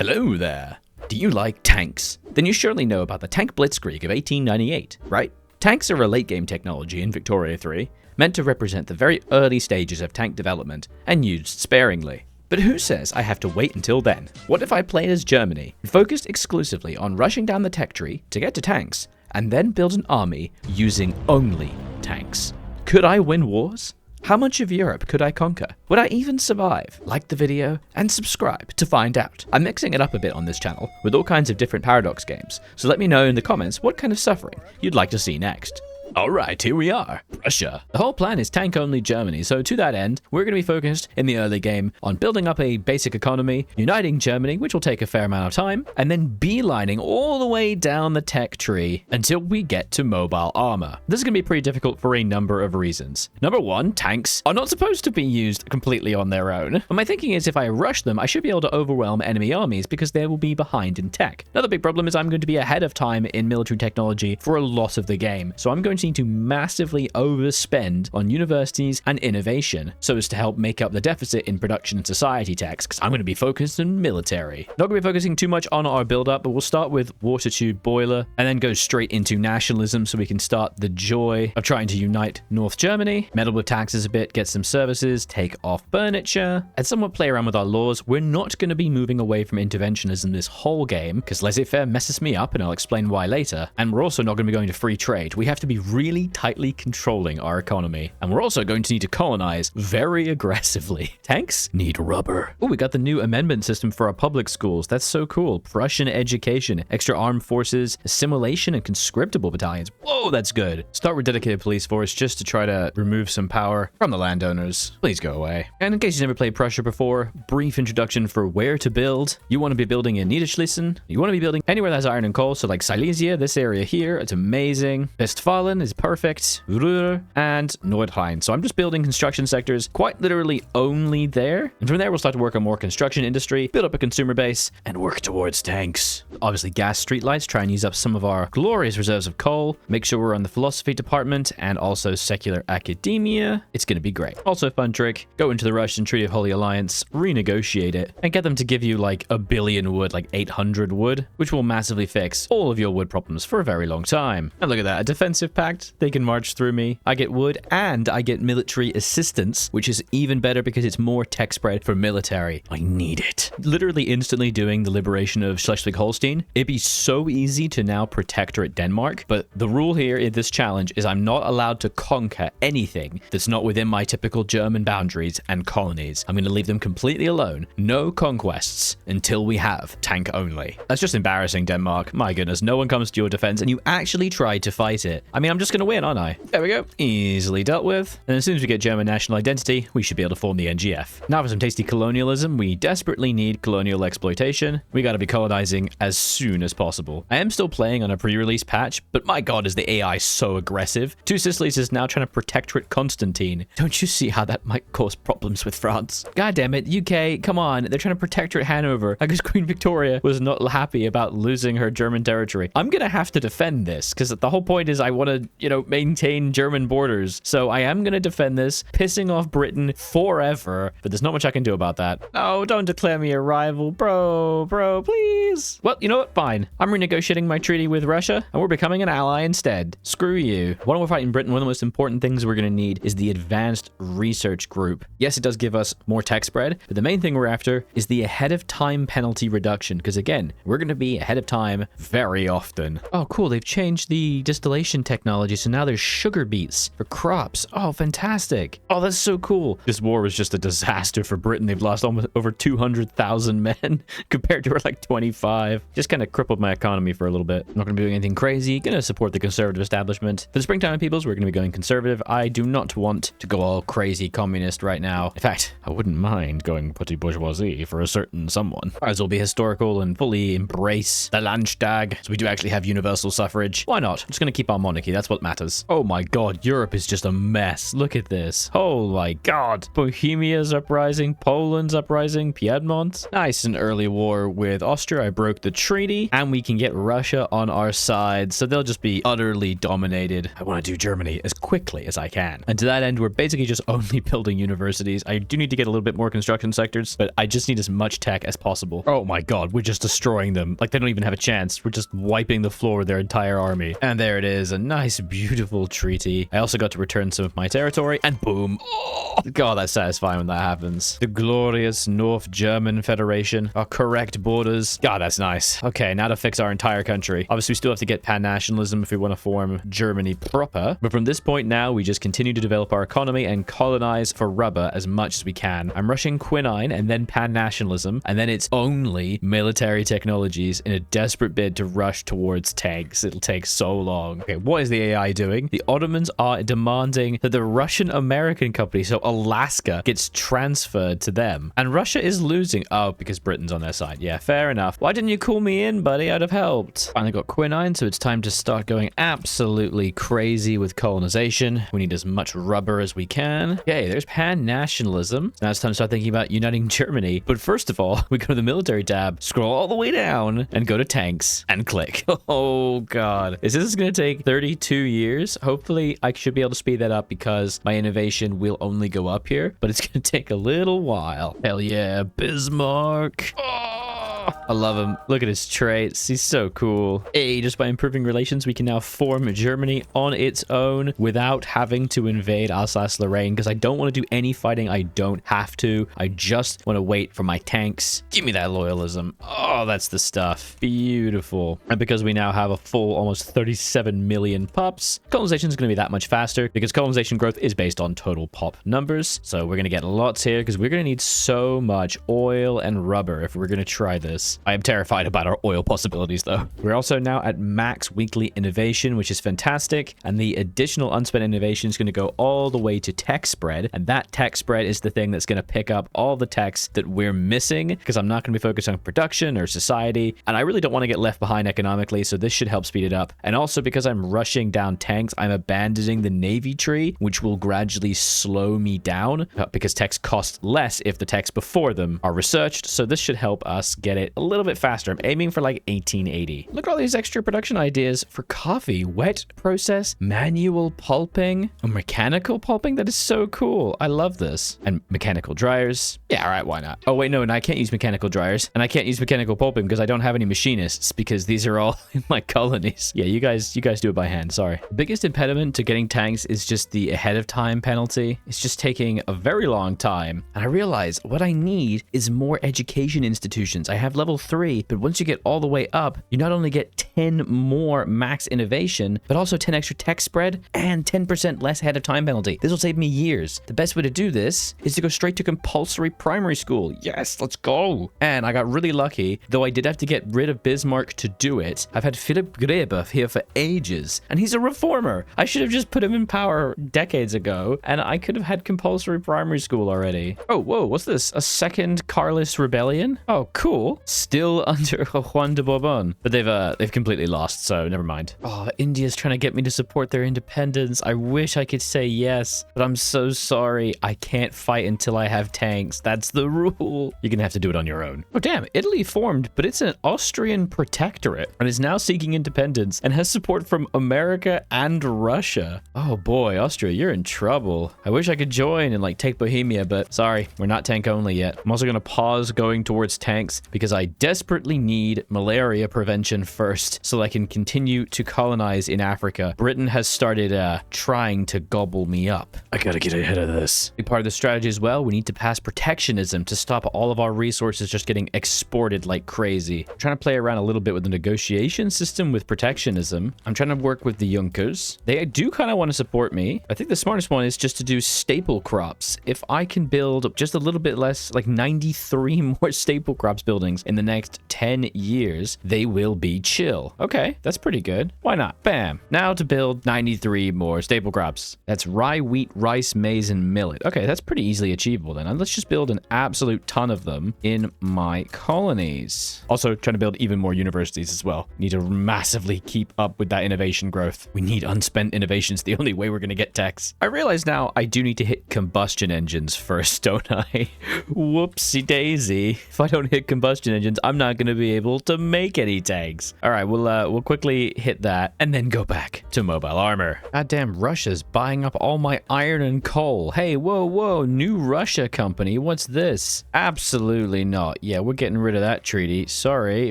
Hello there. Do you like tanks? Then you surely know about the tank Blitzkrieg of 1898, right? Tanks are a late-game technology in Victoria 3, meant to represent the very early stages of tank development and used sparingly. But who says I have to wait until then? What if I played as Germany, focused exclusively on rushing down the tech tree to get to tanks, and then build an army using only tanks? Could I win wars? How much of Europe could I conquer? Would I even survive? Like the video and subscribe to find out. I'm mixing it up a bit on this channel with all kinds of different Paradox games, so let me know in the comments what kind of suffering you'd like to see next. Alright, here we are, Russia. The whole plan is tank-only Germany, so to that end, we're going to be focused in the early game on building up a basic economy, uniting Germany, which will take a fair amount of time, and then beelining all the way down the tech tree until we get to mobile armor. This is going to be pretty difficult for a number of reasons. Number one, tanks are not supposed to be used completely on their own, but my thinking is if I rush them, I should be able to overwhelm enemy armies because they will be behind in tech. Another big problem is I'm going to be ahead of time in military technology for a lot of the game, so I'm going to need to massively overspend on universities and innovation so as to help make up the deficit in production and society tax, because I'm going to be focused on military. Not going to be focusing too much on our build-up, but we'll start with water tube boiler and then go straight into nationalism so we can start the joy of trying to unite North Germany, meddle with taxes a bit, get some services, take off furniture, and somewhat play around with our laws. We're not going to be moving away from interventionism this whole game because laissez-faire messes me up, and I'll explain why later. And we're also not going to be going to free trade. We have to be really tightly controlling our economy. And we're also going to need to colonize very aggressively. Tanks need rubber. Oh, we got the new amendment system for our public schools. That's so cool. Prussian education, extra armed forces, assimilation, and conscriptable battalions. Whoa, that's good. Start with dedicated police force just to try to remove some power from the landowners. Please go away. And in case you've never played Prussia before, brief introduction for where to build. You want to be building in Niederschlesien. You want to be building anywhere that's iron and coal. So like Silesia, this area here, it's amazing. Westfalen is perfect, Ruhr, and Nordrhein. So I'm just building construction sectors quite literally only there. And from there, we'll start to work on more construction industry, build up a consumer base, and work towards tanks. Obviously, gas streetlights, try and use up some of our glorious reserves of coal. Make sure we're on the philosophy department and also secular academia. It's going to be great. Also a fun trick, go into the Russian Treaty of Holy Alliance, renegotiate it, and get them to give you like 1 billion wood, like 800 wood, which will massively fix all of your wood problems for a very long time. And look at that, a defensive pact. They can march through me. I get wood and I get military assistance, which is even better because it's more tech spread for military. I need it. Literally instantly doing the liberation of Schleswig-Holstein. It'd be so easy to now protectorate Denmark, but the rule here in this challenge is I'm not allowed to conquer anything that's not within my typical German boundaries and colonies. I'm going to leave them completely alone. No conquests until we have tank only. That's just embarrassing, Denmark. My goodness, no one comes to your defense and you actually tried to fight it. I mean, I'm just going to win, aren't I? There we go. Easily dealt with. And as soon as we get German national identity, we should be able to form the NGF. Now for some tasty colonialism. We desperately need colonial exploitation. We got to be colonizing as soon as possible. I am still playing on a pre-release patch, but my god, is the AI so aggressive. Two Sicilies is now trying to protectorate Constantine. Don't you see how that might cause problems with France? God damn it, UK, come on. They're trying to protectorate Hanover because Queen Victoria was not happy about losing her German territory. I'm gonna have to defend this because the whole point is I want to, maintain German borders. So I am going to defend this, pissing off Britain forever, but there's not much I can do about that. Oh, don't declare me a rival, bro, please. Well, you know what? Fine. I'm renegotiating my treaty with Russia, and we're becoming an ally instead. Screw you. While we're fighting Britain, one of the most important things we're going to need is the Advanced Research Group. Yes, it does give us more tech spread, but the main thing we're after is the ahead of time penalty reduction, because again, we're going to be ahead of time very often. Oh, cool. They've changed the distillation technology, so now there's sugar beets for crops. Oh, fantastic. Oh, that's so cool. This war was just a disaster for Britain. They've lost almost over 200,000 men compared to like 25. Just kind of crippled my economy for a little bit. I'm not going to be doing anything crazy. Going to support the conservative establishment. For the springtime peoples, we're going to be going conservative. I do not want to go all crazy communist right now. In fact, I wouldn't mind going petit bourgeoisie for a certain someone. Might as well be historical and fully embrace the Landtag. So we do actually have universal suffrage. Why not? I'm just going to keep our monarchy. that's what matters. Oh my god, Europe is just a mess. Look at this. Oh my god. Bohemia's uprising, Poland's uprising, Piedmont. Nice, an early war with Austria. I broke the treaty, and we can get Russia on our side, so they'll just be utterly dominated. I want to do Germany as quickly as I can. And to that end, we're basically just only building universities. I do need to get a little bit more construction sectors, but I just need as much tech as possible. Oh my god, we're just destroying them. Like, they don't even have a chance. We're just wiping the floor with their entire army. And there it is, a nice, beautiful treaty. I also got to return some of my territory, and boom. Oh, god, that's satisfying when that happens. The glorious North German Federation. Our correct borders. God, that's nice. Okay, now to fix our entire country. Obviously, we still have to get pan-nationalism if we want to form Germany proper. But from this point now, we just continue to develop our economy and colonize for rubber as much as we can. I'm rushing quinine and then pan-nationalism, and then it's only military technologies in a desperate bid to rush towards tanks. It'll take so long. Okay, what is the AI doing? The Ottomans are demanding that the Russian-American company, so Alaska, gets transferred to them. And Russia is losing. Oh, because Britain's on their side. Yeah, fair enough. Why didn't you call me in, buddy? I'd have helped. Finally got quinine, so it's time to start going absolutely crazy with colonization. We need as much rubber as we can. Okay, there's pan-nationalism. Now it's time to start thinking about uniting Germany. But first of all, we go to the military tab, scroll all the way down, and go to tanks, and click. Oh, God. Is this going to take 32 years? Hopefully, I should be able to speed that up because my innovation will only go up here, but it's going to take a little while. Hell yeah, Bismarck. Oh, I love him. Look at his traits. He's so cool. Hey, just by improving relations, we can now form Germany on its own without having to invade Alsace-Lorraine, because I don't want to do any fighting. I don't have to. I just want to wait for my tanks. Give me that loyalism. Oh, that's the stuff. Beautiful. And because we now have a full almost 37 million pups, colonization is going to be that much faster because colonization growth is based on total pop numbers. So we're going to get lots here because we're going to need so much oil and rubber if we're going to try this. I am terrified about our oil possibilities, though. We're also now at max weekly innovation, which is fantastic. And the additional unspent innovation is going to go all the way to tech spread. And that tech spread is the thing that's going to pick up all the techs that we're missing, because I'm not going to be focused on production or society. And I really don't want to get left behind economically, so this should help speed it up. And also because I'm rushing down tanks, I'm abandoning the navy tree, which will gradually slow me down because techs cost less if the techs before them are researched. So this should help us get it a little bit faster. I'm aiming for like 1880. Look at all these extra production ideas for coffee. Wet process, manual pulping, or mechanical pulping. That is so cool. I love this. And mechanical dryers. Yeah, all right, why not? Oh, wait, no, and I can't use mechanical dryers. And I can't use mechanical pulping because I don't have any machinists, because these are all in my colonies. Yeah, you guys do it by hand. Sorry. The biggest impediment to getting tanks is just the ahead of time penalty. It's just taking a very long time. And I realize what I need is more education institutions. I have level 3, but once you get all the way up, you not only get 10 more max innovation, but also 10 extra tech spread and 10% less ahead of time penalty. This will save me years. The best way to do this is to go straight to compulsory primary school. Yes, let's go. And I got really lucky, though I did have to get rid of Bismarck to do it. I've had Philipp Grebe here for ages, and he's a reformer. I should have just put him in power decades ago, and I could have had compulsory primary school already. Oh, whoa, what's this? A second Carlist rebellion? Oh, cool. Still under Juan de Bourbon, but they've completely lost, so never mind. Oh, India's trying to get me to support their independence. I wish I could say yes, but I'm so sorry. I can't fight until I have tanks. That's the rule. You're gonna have to do it on your own. Oh, damn. Italy formed, but it's an Austrian protectorate and is now seeking independence and has support from America and Russia. Oh boy, Austria, you're in trouble. I wish I could join and like take Bohemia, but sorry, we're not tank only yet. I'm also gonna pause going towards tanks because I desperately need malaria prevention first so I can continue to colonize in Africa. Britain has started trying to gobble me up. I gotta get ahead of this. Big part of the strategy as well, we need to pass protectionism to stop all of our resources just getting exported like crazy. I'm trying to play around a little bit with the negotiation system with protectionism. I'm trying to work with the Junkers. They do kind of want to support me. I think the smartest one is just to do staple crops. If I can build just a little bit less, like 93 more staple crops buildings in the next 10 years, they will be chill. Okay, that's pretty good. Why not? Bam. Now to build 93 more staple crops. That's rye, wheat, rice, maize, and millet. Okay, that's pretty easily achievable then. And let's just build an absolute ton of them in my colonies. universities. Also, trying to build even more universities as well. Need to massively keep up with that innovation growth. We need unspent innovations. The only way we're going to get techs. I realize now I do need to hit combustion engines first, don't I? Whoopsie daisy. If I don't hit combustion engines, I'm not going to be able to make any tanks. All right, we'll quickly hit that and then go back to mobile armor. Goddamn, Russia's buying up all my iron and coal. Hey, whoa, new Russia company. What's this? Absolutely not. Yeah, we're getting rid of that treaty. Sorry,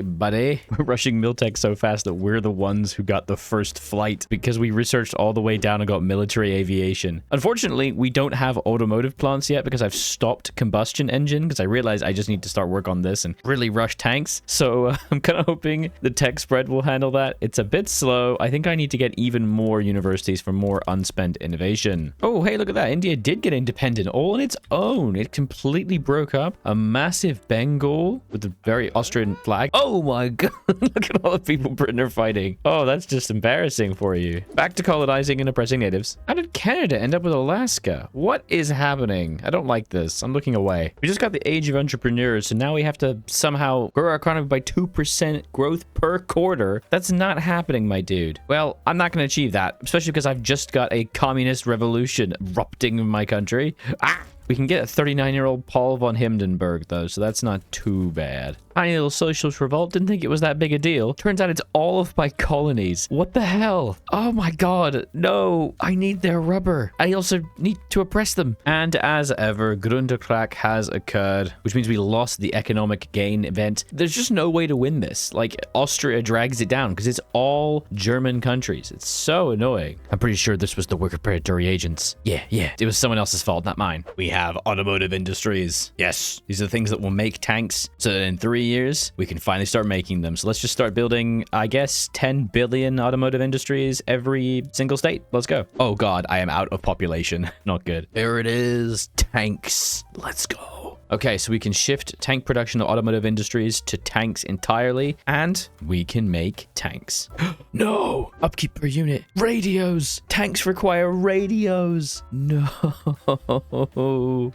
buddy. We're rushing Miltech so fast that we're the ones who got the first flight because we researched all the way down and got military aviation. Unfortunately, we don't have automotive plants yet because I've stopped combustion engine because I realized I just need to start work on this and really rush tanks. So I'm kind of hoping the tech spread will handle that. It's a bit slow. I think I need to get even more universities for more unspent innovation. Oh, hey, look at that. India did get independent all on its own. It completely broke up. A massive Bengal with a very Austrian flag. Oh my god. Look at all the people Britain are fighting. Oh, that's just embarrassing for you. Back to colonizing and oppressing natives. How did Canada end up with Alaska? What is happening? I don't like this. I'm looking away. We just got the age of entrepreneurs, so now we have to somehow grow our economy by 2% growth per quarter. That's not happening, my dude. Well, I'm not going to achieve that, especially because I've just got a communist revolution erupting in my country. Ah! We can get a 39-year-old Paul von Hindenburg, though, so that's not too bad. Tiny little socialist revolt. Didn't think it was that big a deal. Turns out it's all of my colonies. What the hell? Oh my god. No, I need their rubber. I also need to oppress them. And as ever, Grunderkrak has occurred, which means we lost the economic gain event. There's just no way to win this. Like, Austria drags it down because it's all German countries. It's so annoying. I'm pretty sure this was the worker predatory agents. Yeah. It was someone else's fault, not mine. We have automotive industries. Yes, these are the things that will make tanks so that in 3 years we can finally start making them. So let's just start building, I guess, 10 billion automotive industries every single state. Let's go. Oh god, I am out of population. Not good. There it is. Tanks. Let's go. Okay, so we can shift tank production of automotive industries to tanks entirely, and we can make tanks. No! Upkeep per unit. Radios! Tanks require radios! No!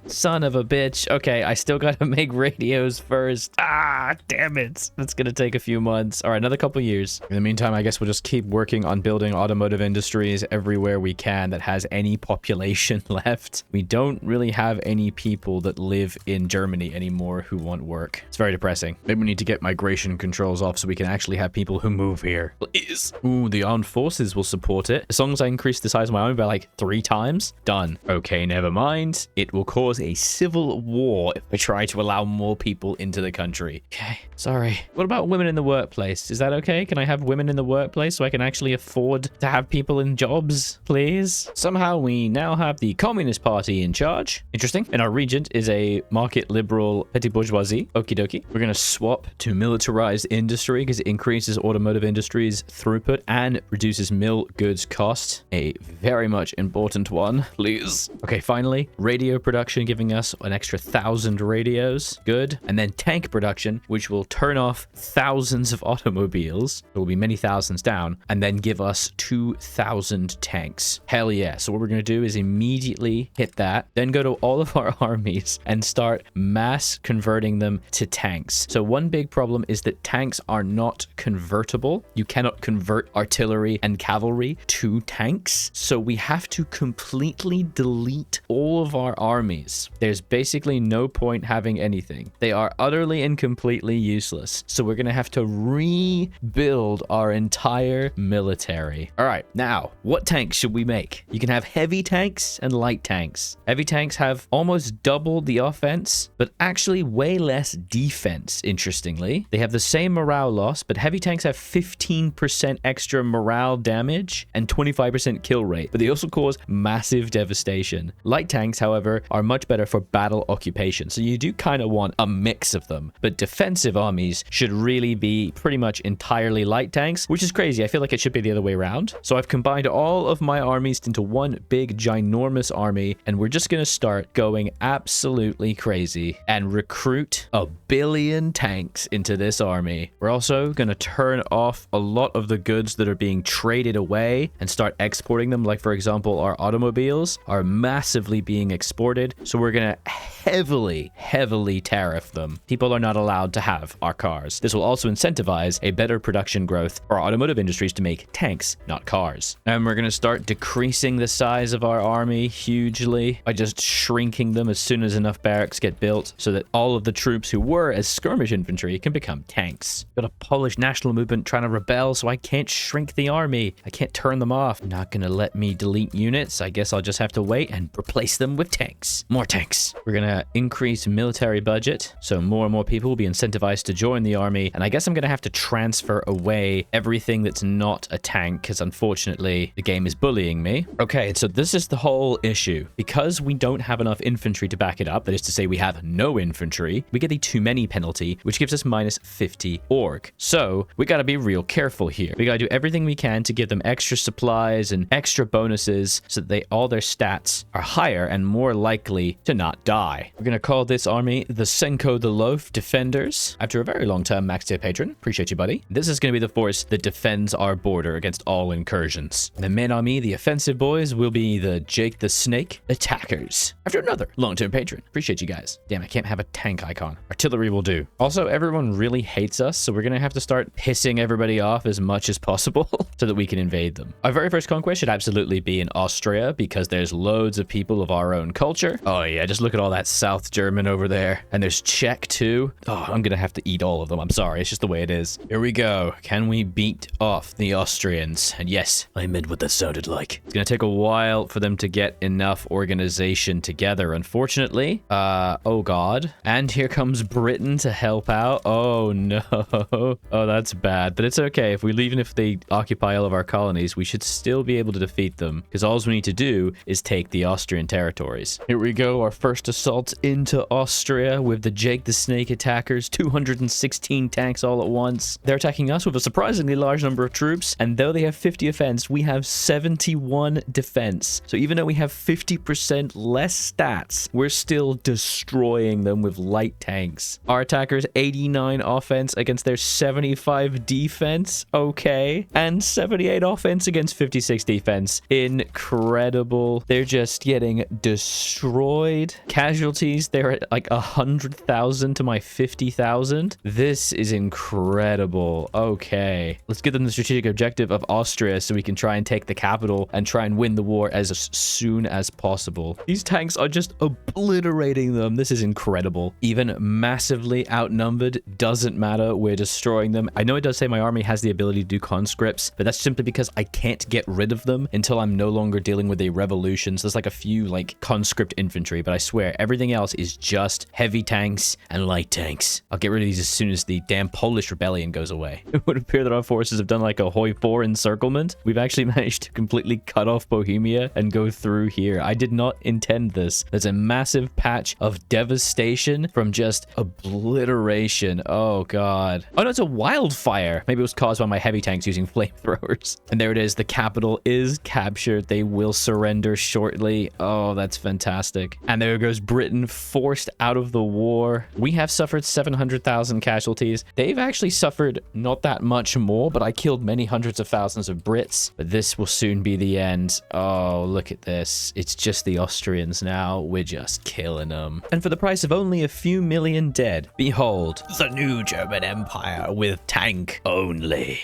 Son of a bitch. Okay, I still gotta make radios first. Ah, damn it. That's gonna take a few months. All right, another couple years. In the meantime, I guess we'll just keep working on building automotive industries everywhere we can that has any population left. We don't really have any people that live in Germany anymore who want work. It's very depressing. Maybe we need to get migration controls off so we can actually have people who move here. Please. Ooh, the armed forces will support it. As long as I increase the size of my army by like 3 times. Done. Okay, never mind. It will cause a civil war if I try to allow more people into the country. Okay, sorry. What about women in the workplace? Is that okay? Can I have women in the workplace so I can actually afford to have people in jobs, please? Somehow we now have the Communist Party in charge. Interesting. And our regent is a market liberal petty bourgeoisie. Okie dokie. We're going to swap to militarized industry because it increases automotive industry's throughput and reduces mill goods cost. A very much important one, please. Okay, finally, radio production giving us an extra 1,000 radios. Good. And then tank production, which will turn off thousands of automobiles. There will be many thousands down, and then give us 2,000 tanks. Hell yeah. So what we're going to do is immediately hit that, then go to all of our armies and start mass converting them to tanks. So one big problem is that tanks are not convertible. You cannot convert artillery and cavalry to tanks. So we have to completely delete all of our armies. There's basically no point having anything. They are utterly and completely useless. So we're going to have to rebuild our entire military. All right, now, what tanks should we make? You can have heavy tanks and light tanks. Heavy tanks have almost double the offense, but actually way less defense, interestingly. They have the same morale loss, but heavy tanks have 15% extra morale damage and 25% kill rate, but they also cause massive devastation. Light tanks, however, are much better for battle occupation, so you do kind of want a mix of them, but defensive armies should really be pretty much entirely light tanks, which is crazy. I feel like it should be the other way around. So I've combined all of my armies into one big ginormous army, and we're just going to start going absolutely crazy. crazy and recruit 1 billion tanks into this army. We're also going to turn off a lot of the goods that are being traded away and start exporting them. Like, for example, our automobiles are massively being exported. So we're going to heavily tariff them. People are not allowed to have our cars. This will also incentivize a better production growth for our automotive industries to make tanks, not cars. And we're going to start decreasing the size of our army hugely by just shrinking them as soon as enough barracks get built so that all of the troops who were as skirmish infantry can become tanks. Got a Polish national movement trying to rebel, so I can't shrink the army. I can't turn them off. Not going to let me delete units. I guess I'll just have to wait and replace them with tanks. More tanks. We're going to increase military budget, so more and more people will be incentivized to join the army. And I guess I'm going to have to transfer away everything that's not a tank, because unfortunately the game is bullying me. Okay, so this is the whole issue. Because we don't have enough infantry to back it up, that is to say we have no infantry, we get the too many penalty, which gives us minus 50 org. So we got to be real careful here. We got to do everything we can to give them extra supplies and extra bonuses so that all their stats are higher and more likely to not die. We're going to call this army the Senko the Loaf Defenders, after a very long-term max tier patron. Appreciate you, buddy. This is going to be the force that defends our border against all incursions. The main army, the offensive boys, will be the Jake the Snake Attackers, after another long-term patron. Appreciate you guys. Damn, I can't have a tank icon. Artillery will do. Also, everyone really hates us, so we're going to have to start pissing everybody off as much as possible so that we can invade them. Our very first conquest should absolutely be in Austria, because there's loads of people of our own culture. Oh yeah, just look at all that South German over there. And there's Czech too. Oh, I'm gonna have to eat all of them. I'm sorry, it's just the way it is. Here we go. Can we beat off the Austrians? And yes, I meant what that sounded like. It's gonna take a while for them to get enough organization together, unfortunately. Oh god. And here comes Britain to help out. Oh no. Oh, that's bad. But it's okay. Even if they occupy all of our colonies, we should still be able to defeat them, because all we need to do is take the Austrian territories. Here we go. Our first assault into Austria with the Jake the Snake Attackers. 216 tanks all at once. They're attacking us with a surprisingly large number of troops, and though they have 50 offense, we have 71 defense. So even though we have 50% less stats, we're still destroying them with light tanks. Our attackers 89 offense against their 75 defense. Okay. And 78 offense against 56 defense. Incredible. They're just getting destroyed. Casualties, they're at like 100,000 to my 50,000. This is incredible. Okay. Let's give them the strategic objective of Austria so we can try and take the capital and try and win the war as soon as possible. These tanks are just obliterating them. This is incredible. Even massively outnumbered, doesn't matter. We're destroying them. I know it does say my army has the ability to do conscripts, but that's simply because I can't get rid of them until I'm no longer dealing with a revolution. So there's like a few like conscript infantry, but I swear everything else is just heavy tanks and light tanks. I'll get rid of these as soon as the damn Polish rebellion goes away. It would appear that our forces have done like a Hoi 4 encirclement. We've actually managed to completely cut off Bohemia and go through here. I did not intend this. There's a massive patch of devastation from just obliteration. Oh god. Oh no, it's a wildfire. Maybe it was caused by my heavy tanks using flamethrowers. And there it is. The capital is captured. They will surrender shortly. Oh, that's fantastic. And there goes Britain, forced out of the war. We have suffered 700,000 casualties. They've actually suffered not that much more, but I killed many hundreds of thousands of Brits. But this will soon be the end. Oh, look at this. It's just the Austrians now. We're just killing them. And for the price of only a few million dead, behold, the new German Empire with tank only.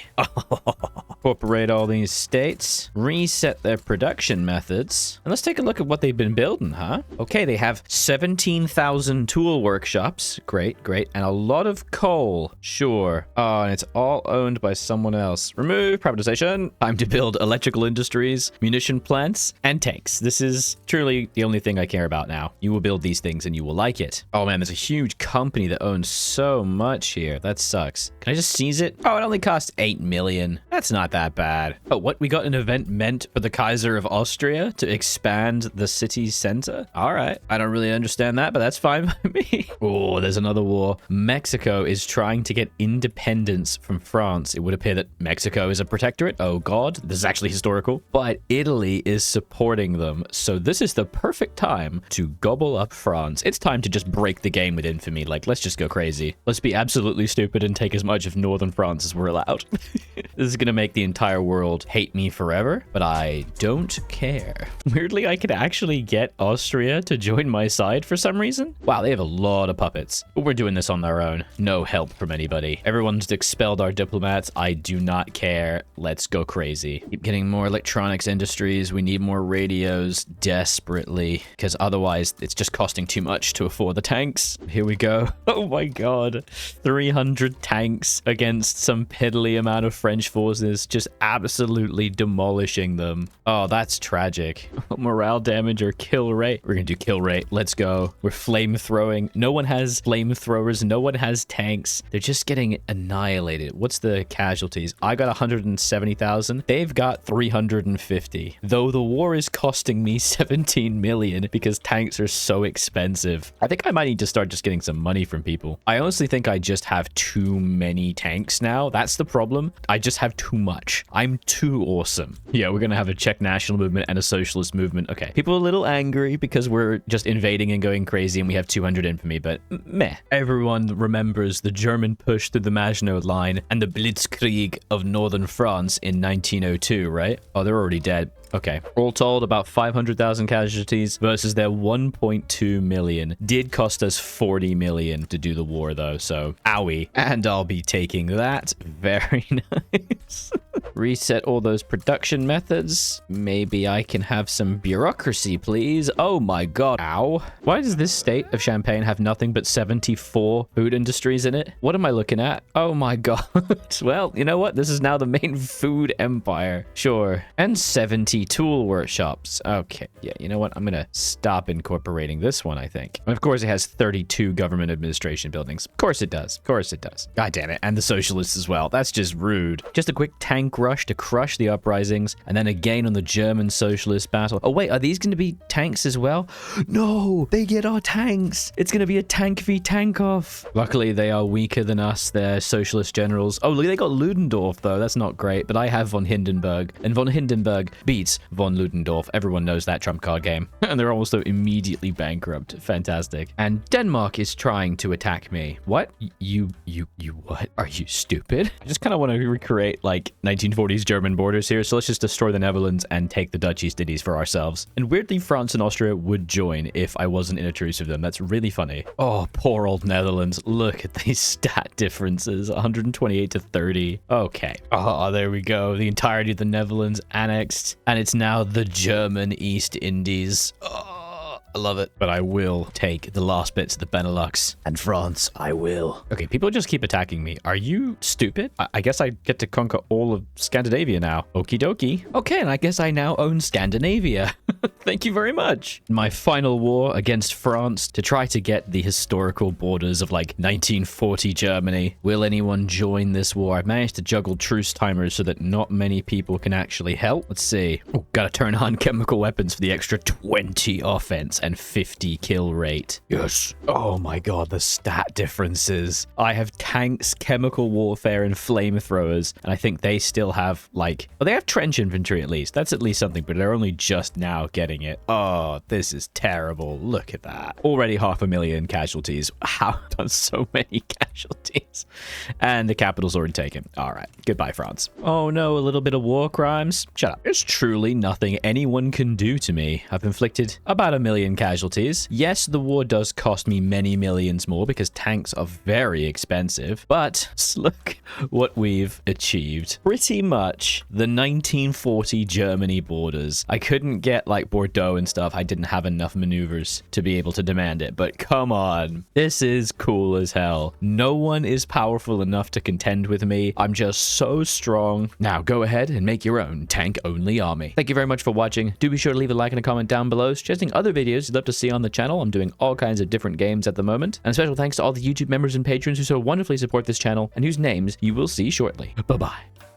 Incorporate all these states, reset their production methods, and let's take a look at what they've been building, huh? Okay, they have 17,000 tool workshops. Great, great. And a lot of coal. Sure. Oh, and it's all owned by someone else. Remove privatization. Time to build electrical industries, munition plants, and tanks. This is truly the only thing I care about now. You will build these things and you will like it. Oh man, there's a huge company that owns so much here. That sucks. Can I just seize it? Oh, it only costs 8 million. That's not not that bad. Oh, what? We got an event meant for the Kaiser of Austria to expand the city's center? All right. I don't really understand that, but that's fine by me. Oh, there's another war. Mexico is trying to get independence from France. It would appear that Mexico is a protectorate. Oh, God. This is actually historical. But Italy is supporting them. So this is the perfect time to gobble up France. It's time to just break the game with infamy. Like, let's just go crazy. Let's be absolutely stupid and take as much of northern France as we're allowed. This is going to make the entire world hate me forever, but I don't care. Weirdly, I could actually get Austria to join my side for some reason. Wow, they have a lot of puppets. But we're doing this on our own. No help from anybody. Everyone's expelled our diplomats. I do not care. Let's go crazy. Keep getting more electronics industries. We need more radios desperately, because otherwise it's just costing too much to afford the tanks. Here we go. Oh my God. 300 tanks against some piddly amount of French forces, just absolutely demolishing them. Oh, that's tragic. Morale damage or kill rate. We're gonna do kill rate. Let's go. We're flamethrowing. No one has flamethrowers. No one has tanks. They're just getting annihilated. What's the casualties? I got 170,000. They've got 350. Though the war is costing me 17 million because tanks are so expensive. I think I might need to start just getting some money from people. I honestly think I just have too many tanks now. That's the problem. I just have too much. I'm too awesome. Yeah, we're gonna have a Czech national movement and a socialist movement. Okay. People are a little angry because we're just invading and going crazy and we have 200 infamy, but meh. Everyone remembers the German push through the Maginot Line and the Blitzkrieg of northern France in 1902, right? Oh, they're already dead. Okay. All told, about 500,000 casualties versus their 1.2 million. Did cost us 40 million to do the war, though, so owie. And I'll be taking that. Very nice. Reset all those production methods. Maybe I can have some bureaucracy, please. Oh my God. Ow. Why does this state of Champagne have nothing but 74 food industries in it? What am I looking at? Oh my God. Well, you know what? This is now the main food empire. Sure. And 70 tool workshops. Okay. Yeah, you know what? I'm gonna stop incorporating this one, I think. And of course, it has 32 government administration buildings. Of course it does. Of course it does. God damn it. And the socialists as well. That's just rude. Just a quick tank rush to crush the uprisings, and then again on the German socialist battle. Oh wait, are these going to be tanks as well? No, they get our tanks. It's going to be a tank v tank off. Luckily, they are weaker than us. They're socialist generals. Oh, look, they got Ludendorff though. That's not great, but I have von Hindenburg, and von Hindenburg beats von Ludendorff. Everyone knows that trump card game. And they're also immediately bankrupt. Fantastic. And Denmark is trying to attack me. What? You what? Are you stupid? I just kind of want to recreate like 1940s German borders here, so let's just destroy the Netherlands and take the Dutch East Indies for ourselves. And weirdly, France and Austria would join if I wasn't intrusive of them. That's really funny. Oh, poor old Netherlands. Look at these stat differences. 128 to 30. Okay. Oh, there we go. The entirety of the Netherlands annexed, and it's now the German East Indies. Oh, I love it. But I will take the last bits of the Benelux. And France, I will. Okay, people just keep attacking me. Are you stupid? I guess I get to conquer all of Scandinavia now. Okie dokie. Okay, and I guess I now own Scandinavia. Thank you very much. My final war against France to try to get the historical borders of like 1940 Germany. Will anyone join this war? I've managed to juggle truce timers so that not many people can actually help. Let's see. Oh, gotta turn on chemical weapons for the extra 20 offense and 50 kill rate. Yes. Oh my God, the stat differences. I have tanks, chemical warfare, and flamethrowers, and I think they still have like, well, they have trench infantry at least. That's at least something, but they're only just now getting it. Oh, this is terrible. Look at that. Already 500,000 casualties. How done so many casualties? And the capital's already taken. All right. Goodbye, France. Oh no, a little bit of war crimes. Shut up. There's truly nothing anyone can do to me. I've inflicted about 1 million casualties. Yes, the war does cost me many millions more because tanks are very expensive, but look what we've achieved. Pretty much the 1940 Germany borders. I couldn't get like Bordeaux and stuff. I didn't have enough maneuvers to be able to demand it, but come on. This is cool as hell. No one is powerful enough to contend with me. I'm just so strong. Now go ahead and make your own tank-only army. Thank you very much for watching. Do be sure to leave a like and a comment down below suggesting other videos you'd love to see on the channel. I'm doing all kinds of different games at the moment. And special thanks to all the YouTube members and patrons who so wonderfully support this channel and whose names you will see shortly. Bye-bye.